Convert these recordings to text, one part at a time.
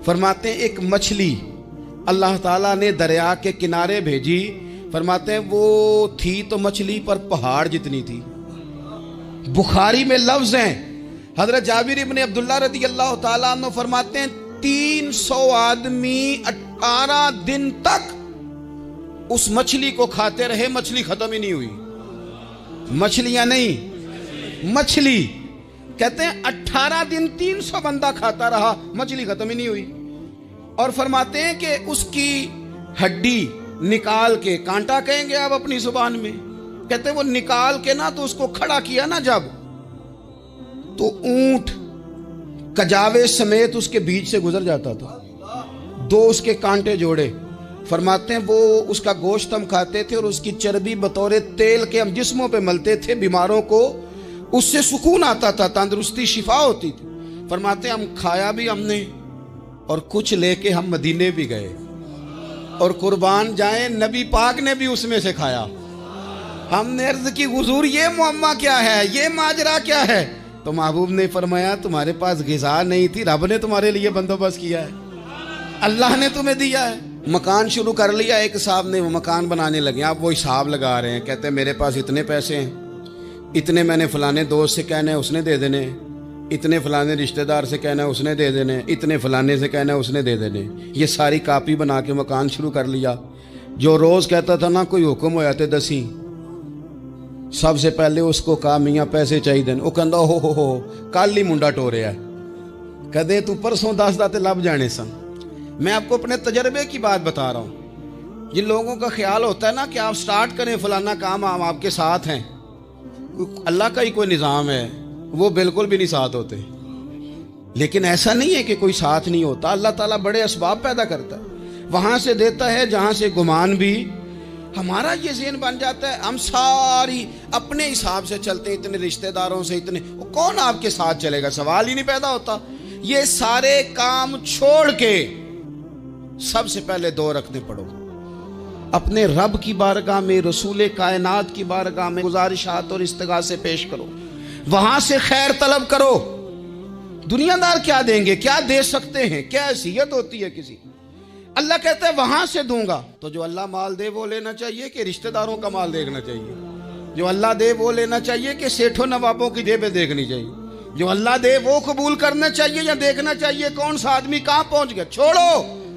फरमाते हैं एक मछली अल्लाह ताला ने दरिया के किनारे भेजी। फरमाते हैं वो थी तो मछली पर पहाड़ जितनी थी। बुखारी में लफ्ज हैं, हजरत जाबिर इब्ने अब्दुल्लाह रज़ी अल्लाह ताला अन्हु फरमाते हैं 300 आदमी 18 दिन तक उस मछली को खाते रहे, मछली खत्म ही नहीं हुई। मछलियां नहीं, मछली। कहते हैं 18 दिन 300 बंदा खाता रहा, मछली खत्म ही नहीं हुई। और फरमाते हैं कि उसकी हड्डी निकाल के, कांटा कहेंगे आप अपनी जुबान में, कहते हैं वो निकाल के ना तो उसको खड़ा किया ना जब, तो ऊंट कजावे समेत उसके बीच से गुजर जाता था। 2 उसके कांटे जोड़े। फरमाते हैं वो उसका गोश्त हम खाते थे और उसकी चर्बी बतौर तेल के हम जिस्मों पे मलते थे। बीमारों को उससे सुकून आता था, तंदुरुस्ती शिफा होती थी। फरमाते हैं हम खाया भी हमने और कुछ लेके हम मदीने भी गए, और कुर्बान जाए नबी पाक ने भी उसमें से खाया। हमने अर्ज की हुजूर ये मुअम्मा क्या है, ये माजरा क्या है? तो महबूब ने फरमाया तुम्हारे पास गिज़ा नहीं थी, रब ने तुम्हारे लिए बंदोबस्त किया है, अल्लाह ने तुम्हें दिया है। मकान शुरू कर लिया, एक साहब ने वो मकान बनाने लगे, आप वो हिसाब लगा रहे हैं। कहते हैं मेरे पास इतने पैसे हैं, इतने मैंने फलाने दोस्त से कहना है उसने दे देने, इतने फलाने रिश्तेदार से कहना है उसने दे देने, इतने फलाने से कहना है उसने दे देने। ये सारी कापी बना के मकान शुरू कर लिया। जो रोज़ कहता था ना कोई हुक्म होया ते दसी, सबसे पहले उसको कहा मियाँ पैसे चाहिए। वो कहता हो कल ही मुंडा टोरिया, कदे तू परसों 10 दाते लब जाने सन। मैं आपको अपने तजर्बे की बात बता रहा हूँ। जिन लोगों का ख्याल होता है ना कि आप स्टार्ट करें फलाना काम, हम आपके साथ हैं, अल्लाह का ही कोई निज़ाम है, वो बिल्कुल भी नहीं साथ होते। लेकिन ऐसा नहीं है कि कोई साथ नहीं होता। अल्लाह ताला बड़े असबाब पैदा करता है, वहाँ से देता है जहाँ से गुमान भी। हमारा ये ज़हन बन जाता है, हम सारी अपने हिसाब से चलते हैं, इतने रिश्तेदारों से, इतने, कौन आपके साथ चलेगा? सवाल ही नहीं पैदा होता। ये सारे काम छोड़ के सबसे पहले 2 रखने पड़ो, अपने रब की बारगाह में, रसूल कायनात की बारगाह में गुजारिशात और इस्तिगासे पेश करो, वहां से खैर तलब करो। दुनियादार क्या देंगे, क्या दे सकते हैं, क्या हैसियत होती है किसी? अल्लाह कहता है वहां से दूंगा। तो जो अल्लाह माल दे वो लेना चाहिए कि रिश्तेदारों का माल देखना चाहिए? जो अल्लाह दे वो लेना चाहिए कि सेठों नवाबों की जेबें देखनी चाहिए? जो अल्लाह दे वो कबूल करना चाहिए या देखना चाहिए कौन सा आदमी कहां पहुंच गया? छोड़ो,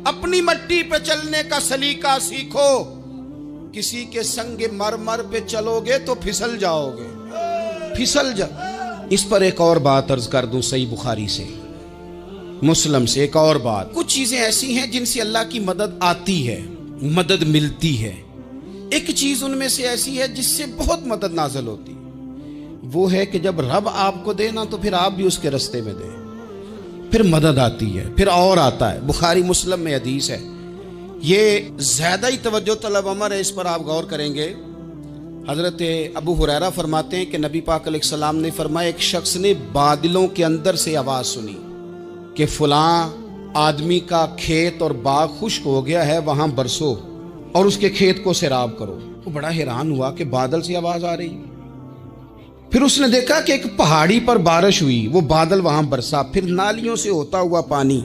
अपनी मट्टी पे चलने का सलीका सीखो। किसी के संग मरमर पे चलोगे तो फिसल जाओगे, फिसल जा। इस पर एक और बात अर्ज कर दूं, सही बुखारी से, मुस्लिम से एक और बात। कुछ चीजें ऐसी हैं जिनसे अल्लाह की मदद आती है, मदद मिलती है। एक चीज उनमें से ऐसी है जिससे बहुत मदद नाज़िल होती है। वो है कि जब रब आपको दे ना तो फिर आप भी उसके रास्ते में दें, फिर मदद आती है, फिर और आता है। बुखारी मुस्लिम में हदीस है, ये ज्यादा ही तवज्जो तलब अमर है, इस पर आप गौर करेंगे। हजरत अबू हुरैरा फरमाते हैं कि नबी पाक अलैहिस्सलाम ने फरमाया एक शख्स ने बादलों के अंदर से आवाज सुनी कि फलां आदमी का खेत और बाग खुश्क हो गया है, वहां बरसो और उसके खेत को सैराब करो। वो बड़ा हैरान हुआ कि बादल से आवाज आ रही। फिर उसने देखा कि एक पहाड़ी पर बारिश हुई, वो बादल वहां बरसा, फिर नालियों से होता हुआ पानी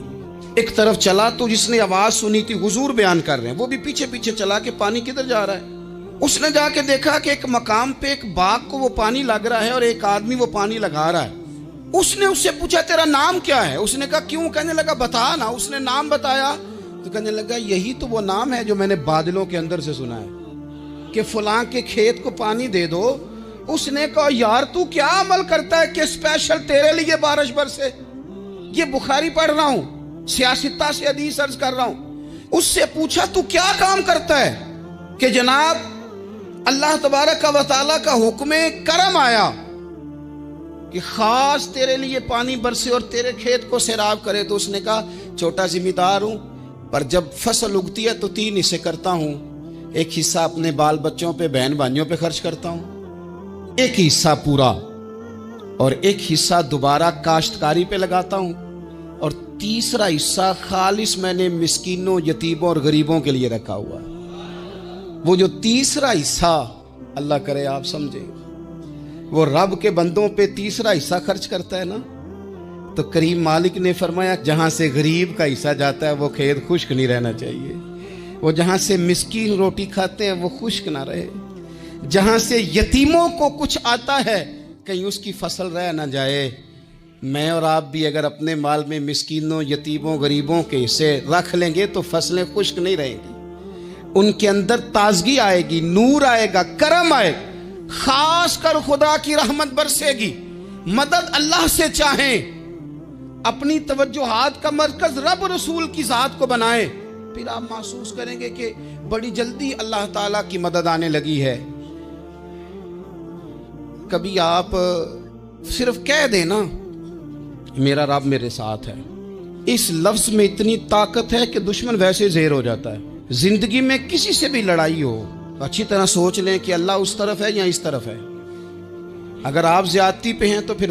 एक तरफ चला। तो जिसने आवाज सुनी थी, हुजूर बयान कर रहे हैं, वो भी पीछे पीछे चला कि पानी किधर जा रहा है। उसने जाके देखा कि एक मकाम पे एक बाग को वो पानी लग रहा है और एक आदमी वो पानी लगा रहा है। उसने उससे पूछा तेरा नाम क्या है? उसने कहा क्यों? कहने लगा बता ना। उसने नाम बताया तो कहने लगा यही तो वो नाम है जो मैंने बादलों के अंदर से सुना है कि फलां के खेत को पानी दे दो। उसने कहा यार तू क्या अमल करता है कि स्पेशल तेरे लिए बारिश बरसे? ये बुखारी पढ़ रहा हूं, सियासता से हदीस अर्ज कर रहा हूं। उससे पूछा तू क्या काम करता है कि जनाब अल्लाह तबारक व तआला का हुक्म करम आया कि खास तेरे लिए पानी बरसे और तेरे खेत को सैराब करे। तो उसने कहा छोटा जिम्मेदार हूं, पर जब फसल उगती है तो 3 हिस्से करता हूं। एक हिस्सा अपने बाल बच्चों पे, बहन भाइयों पे खर्च करता हूं, एक हिस्सा पूरा, और एक हिस्सा दोबारा काश्तकारी पे लगाता हूं, और तीसरा हिस्सा खालिस मैंने मिस्कीनों, यतीमों और गरीबों के लिए रखा हुआ है। वो जो तीसरा हिस्सा, अल्लाह करे आप समझे, वो रब के बंदों पे तीसरा हिस्सा खर्च करता है ना, तो करीम मालिक ने फरमाया जहां से गरीब का हिस्सा जाता है वो खेत खुश्क नहीं रहना चाहिए, वो जहां से मिस्कीन रोटी खाते हैं वो खुश्क ना रहे, जहां से यतीमों को कुछ आता है कहीं उसकी फसल रह ना जाए। मैं और आप भी अगर अपने माल में मिस्कीनों, यतीमों, गरीबों के हिस्से रख लेंगे तो फसलें खुश्क नहीं रहेंगी, उनके अंदर ताजगी आएगी, नूर आएगा, करम आएगा, खास कर खुदा की रहमत बरसेगी। मदद अल्लाह से चाहें, अपनी तवज्जुहात का मरकज रब रसूल की जात को बनाएं, फिर आप महसूस करेंगे कि बड़ी जल्दी अल्लाह ताला की मदद आने लगी है। कभी आप सिर्फ कह देना मेरा रब मेरे साथ है, इस लफ्ज में इतनी ताकत है कि दुश्मन वैसे ज़ेर हो जाता है। जिंदगी में किसी से भी लड़ाई हो अच्छी तरह सोच लें कि अल्लाह उस तरफ है या इस तरफ है। अगर आप ज्यादती पे हैं तो फिर